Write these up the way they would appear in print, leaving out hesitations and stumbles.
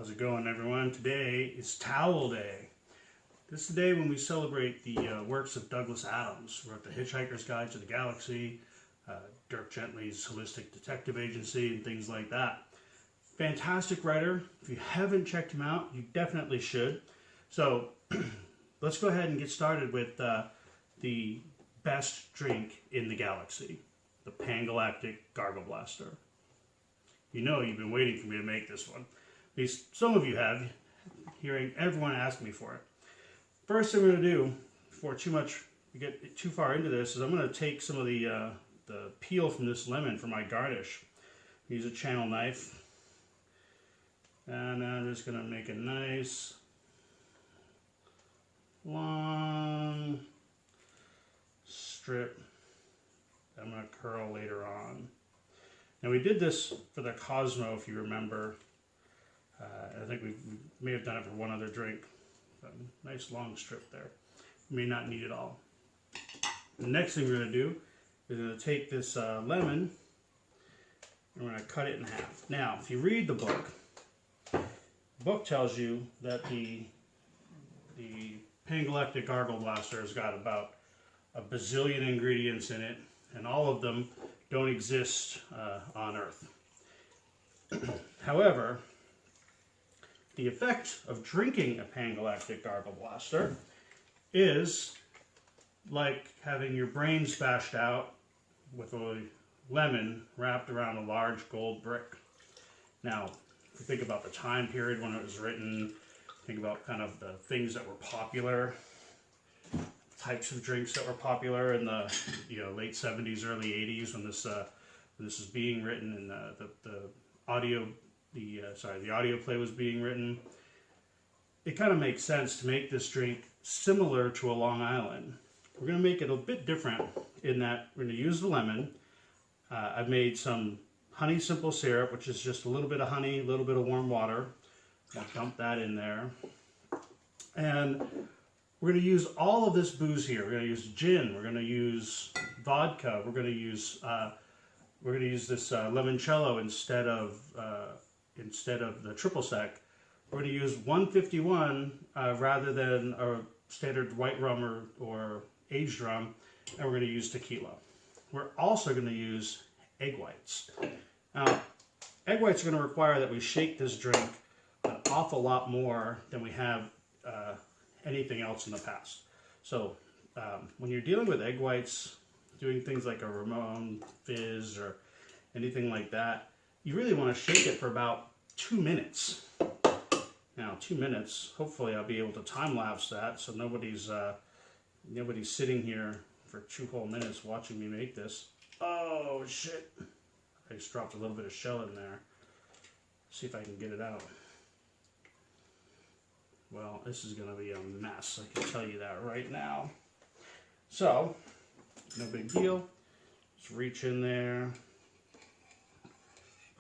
How's it going, everyone? Today is Towel Day. This is the day when we celebrate the works of Douglas Adams, who wrote The Hitchhiker's Guide to the Galaxy, Dirk Gently's Holistic Detective Agency, and things like that. Fantastic writer. If you haven't checked him out, you definitely should. So let's go ahead and get started with the best drink in the galaxy, the Pan-Galactic Gargle Blaster. You know you've been waiting for me to make this one. At least some of you have, hearing everyone ask me for it. First thing we're going to do, before we get too far into this, is I'm going to take some of the peel from this lemon for my garnish. Use a channel knife. And I'm just going to make a nice, long strip that I'm going to curl later on. Now we did this for the Cosmo, if you remember. I think we may have done it for one other drink. Nice long strip there. You may not need it all. The next thing we're going to do is we're going to take this lemon and we're going to cut it in half. Now, if you read the book tells you that the Pan-Galactic Gargle Blaster has got about a bazillion ingredients in it, and all of them don't exist on Earth. However, the effect of drinking a Pan-Galactic Gargle Blaster is like having your brains bashed out with a lemon wrapped around a large gold brick. Now, if you think about the time period when it was written, think about kind of the things that were popular, types of drinks that were popular in the late 70s, early 80s when this was being written, and the audio play was being written. It kind of makes sense to make this drink similar to a Long Island. We're going to make it a bit different in that we're going to use the lemon. I've made some honey simple syrup, which is just a little bit of honey, a little bit of warm water. I'll dump that in there. And we're going to use all of this booze here. We're going to use gin. We're going to use vodka. We're going to use this limoncello instead of the triple sec. We're going to use 151 rather than a standard white rum or aged rum, and we're going to use tequila. We're also going to use egg whites. Now, egg whites are going to require that we shake this drink an awful lot more than we have anything else in the past. So when you're dealing with egg whites, doing things like a Ramon Fizz or anything like that, you really want to shake it for about 2 minutes. Now, 2 minutes, hopefully I'll be able to time-lapse that so nobody's sitting here for 2 whole minutes watching me make this. Oh, shit. I just dropped a little bit of shell in there. See if I can get it out. Well, this is going to be a mess, I can tell you that right now. So, no big deal. Just reach in there,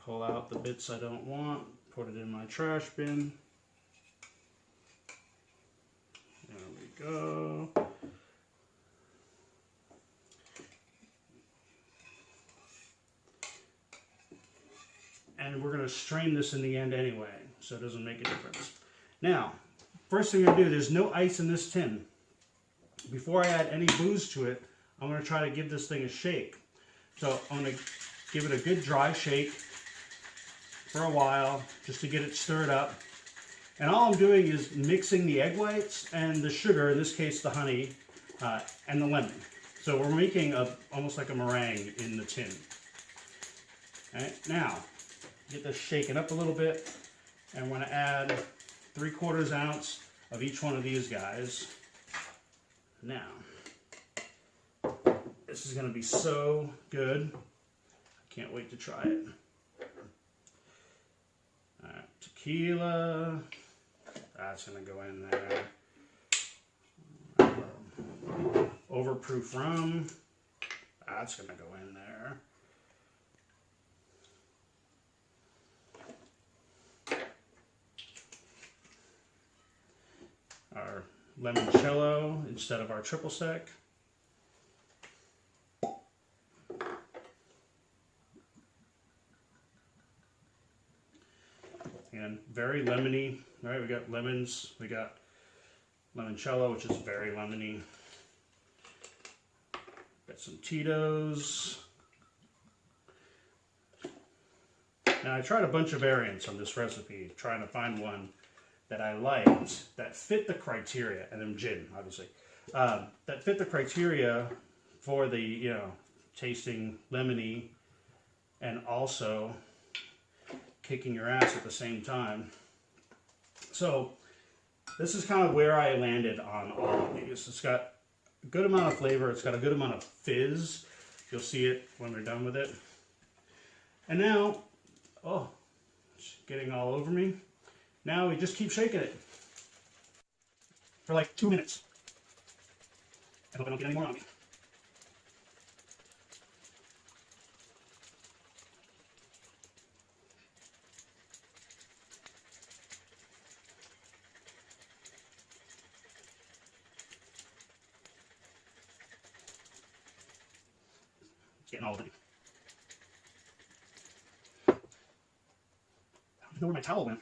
pull out the bits I don't want, put it in my trash bin. There we go. And we're going to strain this in the end anyway, so it doesn't make a difference. Now, first thing I'm going to do, there's no ice in this tin. Before I add any booze to it, I'm going to try to give this thing a shake. So I'm going to give it a good dry shake for a while, just to get it stirred up. And all I'm doing is mixing the egg whites and the sugar, in this case the honey, and the lemon. So we're making almost like a meringue in the tin. All right, now, get this shaken up a little bit, and we're going to add 3/4 ounce of each one of these guys. Now, this is going to be so good. I can't wait to try it. All right, tequila. That's going to go in there. Overproof rum. That's going to go in there. Our limoncello instead of our triple sec. and very lemony. All right, we got lemons, we got limoncello, which is very lemony. Got some Tito's. Now I tried a bunch of variants on this recipe, trying to find one that I liked, that fit the criteria, and then gin, obviously, that fit the criteria for the, you know, tasting lemony and also kicking your ass at the same time. So this is kind of where I landed on all of these. It's got a good amount of flavor, it's got a good amount of fizz. You'll see it when we're done with it. And now, oh, it's getting all over me. Now we just keep shaking it for like 2 minutes. I hope I don't get any more on me. It's getting all over me. I don't even know where my towel went.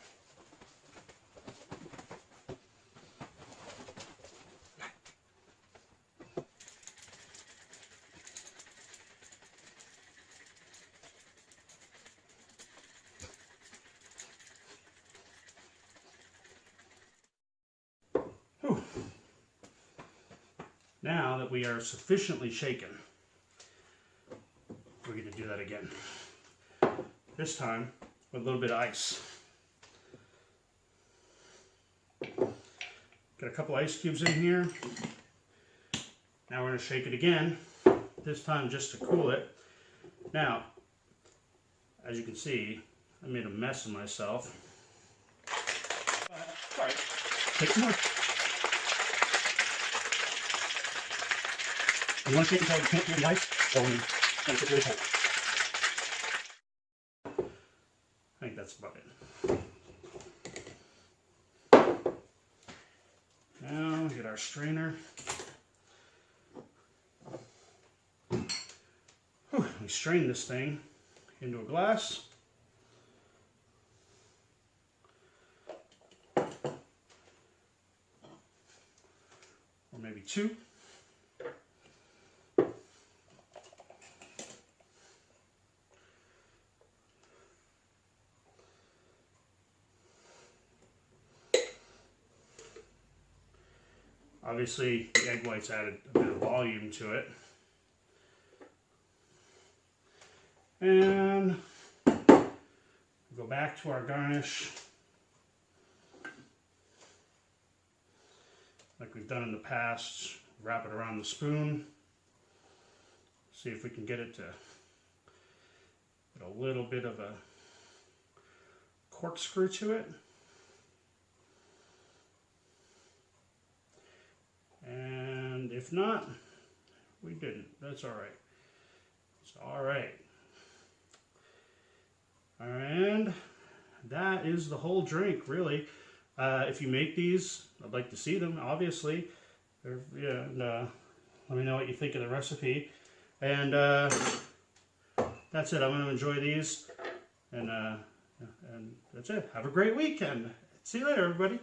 Whew. Now that we are sufficiently shaken, we're going to do that again. This time with a little bit of ice. Got a couple ice cubes in here. Now we're going to shake it again, this time just to cool it. Now, as you can see, I made a mess of myself. Sorry. Take some more. You want to shake until you can't hear the ice, or when it's really cold. I think that's about it. Now get our strainer. Whew, we strain this thing into a glass. Or maybe two. Obviously, the egg whites added a bit of volume to it. And go back to our garnish like we've done in the past. Wrap it around the spoon. See if we can get it to get a little bit of a corkscrew to it. And if not, we didn't. That's all right. It's all right. And that is the whole drink, really. If you make these, I'd like to see them, obviously. Yeah, and, let me know what you think of the recipe. And that's it. I'm going to enjoy these. And that's it. Have a great weekend. See you later, everybody.